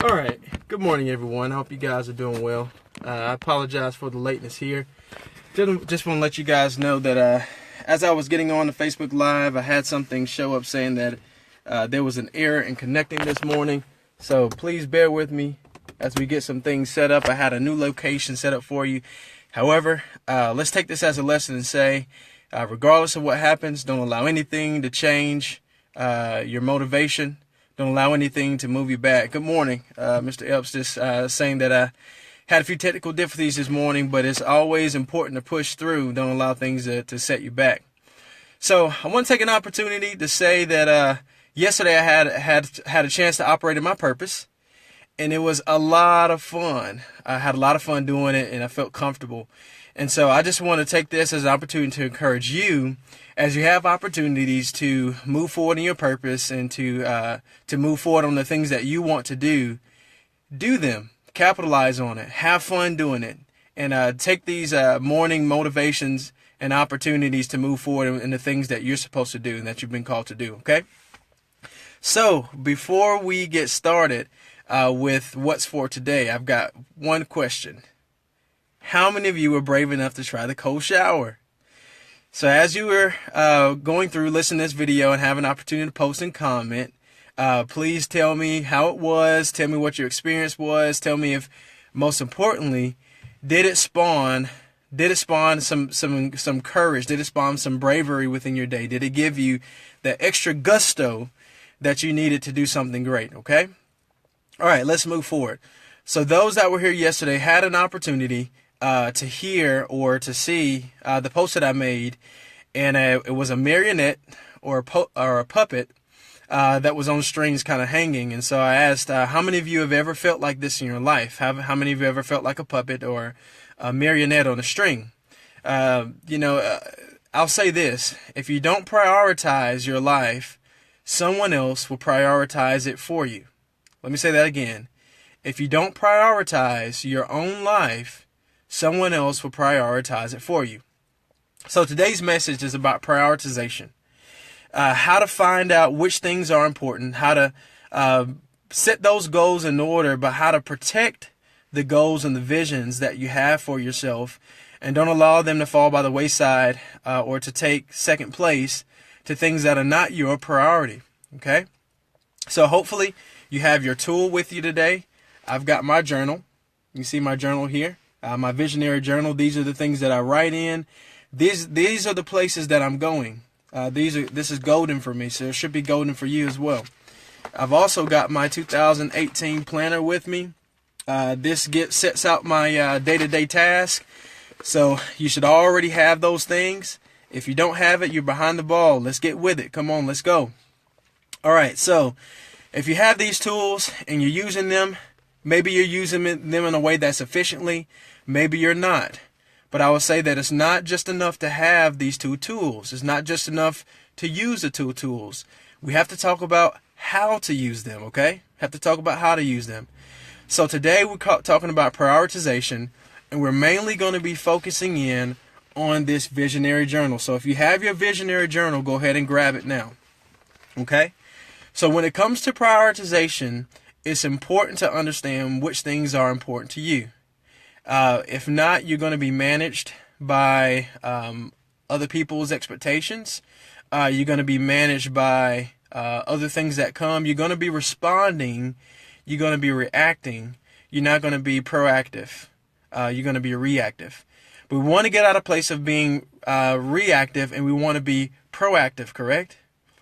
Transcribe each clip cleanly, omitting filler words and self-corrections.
All right. Good morning, everyone. I hope you guys are doing well. I apologize for the lateness here. Just want to let you guys know that as I was getting on the Facebook Live, I had something show up saying that there was an error in connecting this morning. So please bear with me as we get some things set up. I had a new location set up for you. However, let's take this as a lesson and say, regardless of what happens, don't allow anything to change your motivation. Don't allow anything to move you back. Good morning, Mr. Epps. Just saying that I had a few technical difficulties this morning, but it's always important to push through. Don't allow things to set you back. So I want to take an opportunity to say that yesterday I had a chance to operate in my purpose, and it was a lot of fun. I had a lot of fun doing it, and I felt comfortable. And so I just want to take this as an opportunity to encourage you as you have opportunities to move forward in your purpose and to move forward on the things that you want to do them, capitalize on it, have fun doing it, and take these morning motivations and opportunities to move forward in the things that you're supposed to do and that you've been called to do, okay? So before we get started with what's for today, I've got one question. How many of you were brave enough to try the cold shower? So as you were going through, listening to this video and have an opportunity to post and comment, please tell me how it was. Tell me what your experience was. Tell me if, most importantly, did it spawn some courage? Did it spawn some bravery within your day? Did it give you the extra gusto that you needed to do something great? Okay. All right, let's move forward. So those that were here yesterday had an opportunity to hear or to see the post that I made, and it was a marionette or a puppet that was on strings kind of hanging. And so I asked, how many of you have ever felt like this in your life? How many of you ever felt like a puppet or a marionette on a string? I'll say this. If you don't prioritize your life, someone else will prioritize it for you. Let me say that again. If you don't prioritize your own life, someone else will prioritize it for you. So today's message is about prioritization. How to find out which things are important, how to set those goals in order, but how to protect the goals and the visions that you have for yourself, and don't allow them to fall by the wayside or to take second place to things that are not your priority. Okay? So hopefully you have your tool with you today. I've got my journal. You see my journal here, my visionary journal. These are the things that I write in. These are the places that I'm going. This is golden for me, so it should be golden for you as well. I've also got my 2018 planner with me. This sets out my day-to-day task. So you should already have those things. If you don't have it, you're behind the ball. Let's get with it. Come on, let's go. All right, so if you have these tools and you're using them, maybe you're using them in a way that's efficiently, maybe you're not. But I will say that it's not just enough to have these two tools. It's not just enough to use the two tools. We have to talk about how to use them, okay? Have to talk about how to use them. So today we're talking about prioritization, and we're mainly going to be focusing in on this visionary journal. So if you have your visionary journal, go ahead and grab it now, okay? So when it comes to prioritization, it's important to understand which things are important to you. If not, you're going to be managed by other people's expectations. You're going to be managed by other things that come. You're going to be responding. You're going to be reacting. You're not going to be proactive. You're going to be reactive. But we want to get out of place of being reactive, and we want to be proactive, correct?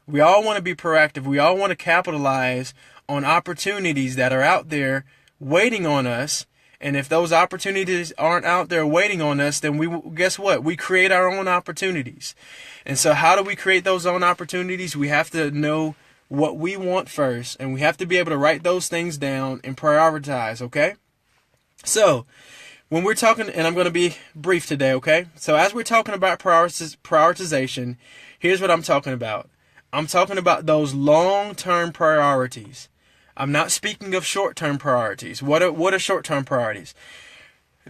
We all want to be proactive. We all want to capitalize on opportunities that are out there waiting on us. And if those opportunities aren't out there waiting on us, then guess what? We create our own opportunities. And so how do we create those own opportunities? We have to know what we want first, and we have to be able to write those things down and prioritize, okay? So when we're talking, and I'm going to be brief today, okay? So as we're talking about prioritization, here's what I'm talking about. I'm talking about those long-term priorities. I'm not speaking of short-term priorities. What are short-term priorities?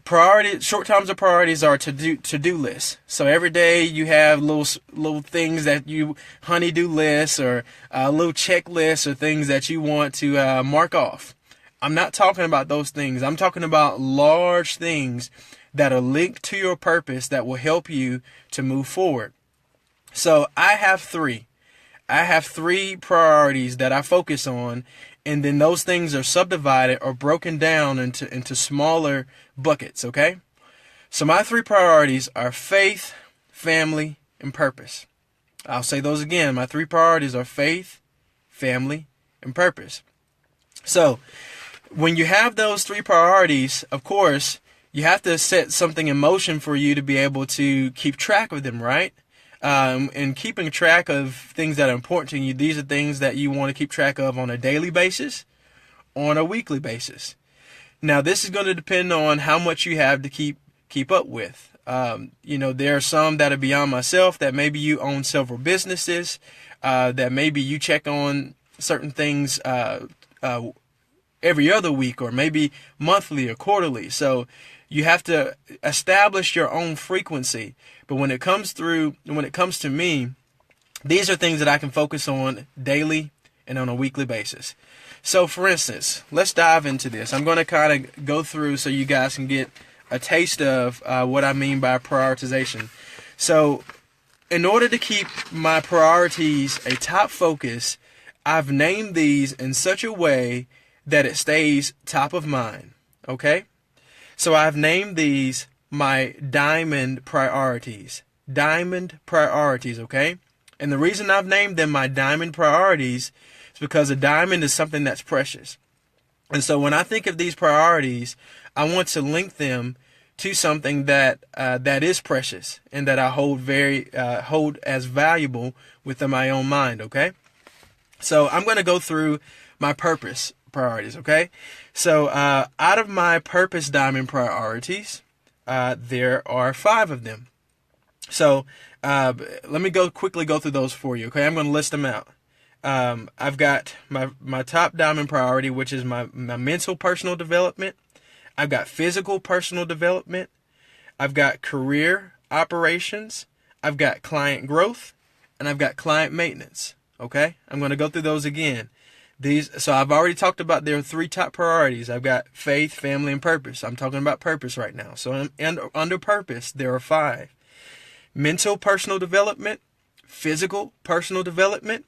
Short-term priorities are to-do lists. So every day you have little things that you honey-do lists or little checklists or things that you want to mark off. I'm not talking about those things. I'm talking about large things that are linked to your purpose that will help you to move forward. So I have three. I have three priorities that I focus on, and then those things are subdivided or broken down into smaller buckets, okay? So my three priorities are faith, family, and purpose. I'll say those again. My three priorities are faith, family, and purpose. So when you have those three priorities, of course, you have to set something in motion for you to be able to keep track of them, right? And keeping track of things that are important to you, these are things that you want to keep track of on a daily basis, on a weekly basis. Now, this is going to depend on how much you have to keep up with. There are some that are beyond myself, that maybe you own several businesses, that maybe you check on certain things every other week, or maybe monthly or quarterly. So you have to establish your own frequency. But when it comes to me, these are things that I can focus on daily and on a weekly basis. So for instance, let's dive into this. I'm going to kind of go through so you guys can get a taste of what I mean by prioritization. So in order to keep my priorities a top focus, I've named these in such a way that it stays top of mind. Okay? So I've named these my diamond priorities. Diamond priorities, okay? And the reason I've named them my diamond priorities is because a diamond is something that's precious. And so when I think of these priorities, I want to link them to something that is precious and that I hold as valuable within my own mind, okay? So I'm going to go through my purpose priorities, okay? So out of my purpose diamond priorities, there are 5 of them. So let me quickly go through those for you, okay? I'm going to list them out. I've got my top diamond priority, which is my mental personal development. I've got physical personal development. I've got career operations. I've got client growth, and I've got client maintenance. Okay? I'm going to go through those again. So I've already talked about their 3 top priorities. I've got faith, family, and purpose. I'm talking about purpose right now. So under purpose, there are 5. Mental personal development, physical personal development,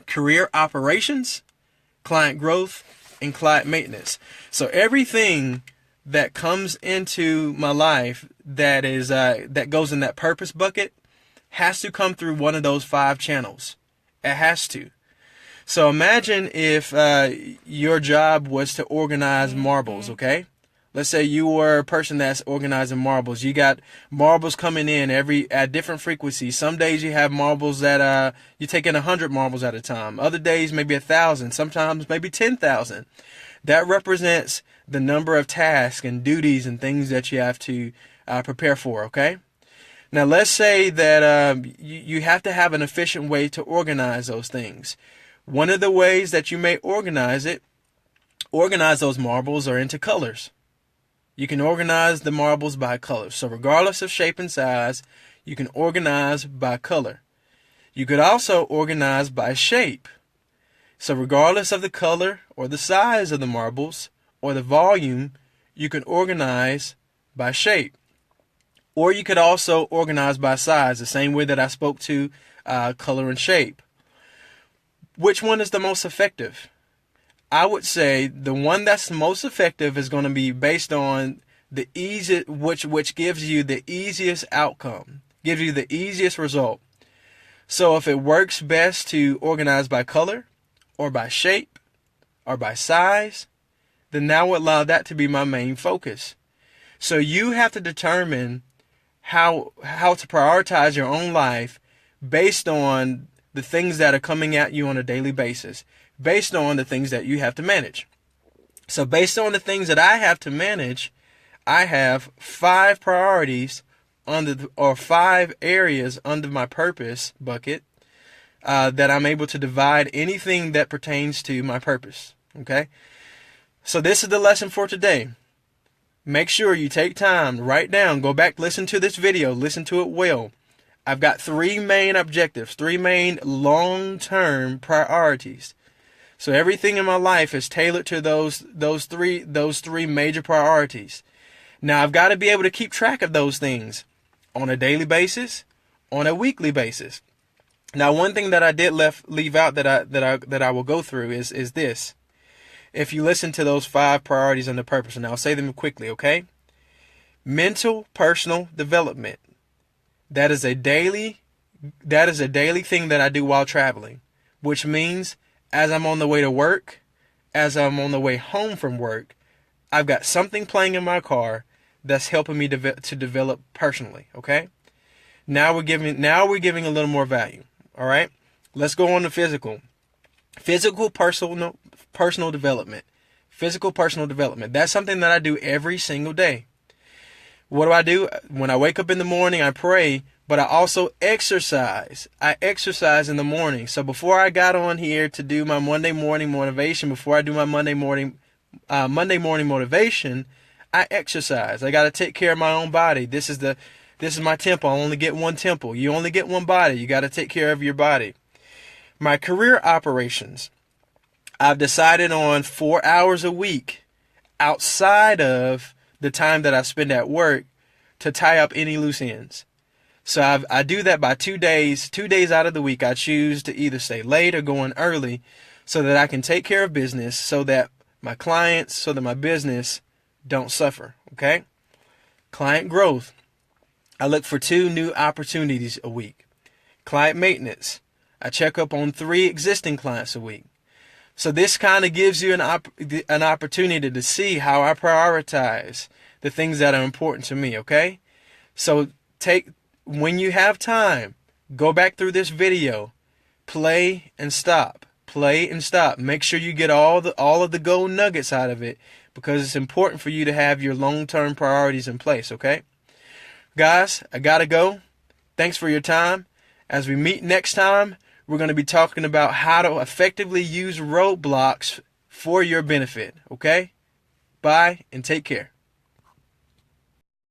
career operations, client growth, and client maintenance. So everything that comes into my life that goes in that purpose bucket has to come through one of those 5 channels. It has to. So imagine if your job was to organize marbles, okay? Let's say you were a person that's organizing marbles. You got marbles coming in at different frequencies. Some days you have marbles that you take in 100 marbles at a time. Other days maybe 1,000. Sometimes maybe 10,000. That represents the number of tasks and duties and things that you have to prepare for, okay? Now let's say that you have to have an efficient way to organize those things. One of the ways that you may organize those marbles are into colors. You can organize the marbles by color. So regardless of shape and size, you can organize by color. You could also organize by shape. So regardless of the color or the size of the marbles or the volume, you can organize by shape. Or you could also organize by size, the same way that I spoke to color and shape. Which one is the most effective? I would say the one that's the most effective is going to be based on the easy, which gives you the easiest outcome, gives you the easiest result. So if it works best to organize by color or by shape or by size, then that would allow that to be my main focus. So you have to determine how to prioritize your own life based on the things that are coming at you on a daily basis, based on the things that you have to manage. So based on the things that I have to manage, I have 5 priorities 5 areas under my purpose bucket that I'm able to divide anything that pertains to my purpose. Okay? So this is the lesson for today. Make sure you take time, write down, go back, listen to this video, listen to it well. I've got 3 main objectives, 3 main long-term priorities. So everything in my life is tailored to those three major priorities. Now I've got to be able to keep track of those things on a daily basis, on a weekly basis. Now, one thing that I did leave out that I will go through is this. If you listen to those 5 priorities under purpose, and I'll say them quickly, okay? Mental personal development. That is a daily thing that I do while traveling, which means as I'm on the way to work, as I'm on the way home from work, I've got something playing in my car that's helping me to develop personally, okay? Now we're giving a little more value, all right? Let's go on to physical. Physical personal development. Physical personal development. That's something that I do every single day. What do I do? When I wake up in the morning, I pray, but I also exercise. I exercise in the morning. So before I got on here to do my Monday morning motivation, before I do my Monday morning motivation, I exercise. I got to take care of my own body. This is my temple. I only get one temple. You only get one body. You got to take care of your body. My career operations. I've decided on 4 hours a week outside of the time that I spend at work to tie up any loose ends. So I do that by 2 days. 2 days out of the week, I choose to either stay late or go in early so that I can take care of business, so that my clients, so that my business don't suffer. Okay? Client growth. I look for 2 new opportunities a week. Client maintenance. I check up on 3 existing clients a week. So this kind of gives you an opportunity to see how I prioritize the things that are important to me, okay? So when you have time, go back through this video, play and stop. Play and stop. Make sure you get all of the gold nuggets out of it, because it's important for you to have your long-term priorities in place, okay? Guys, I gotta go. Thanks for your time. As we meet next time, we're going to be talking about how to effectively use roadblocks for your benefit, okay? Bye and take care.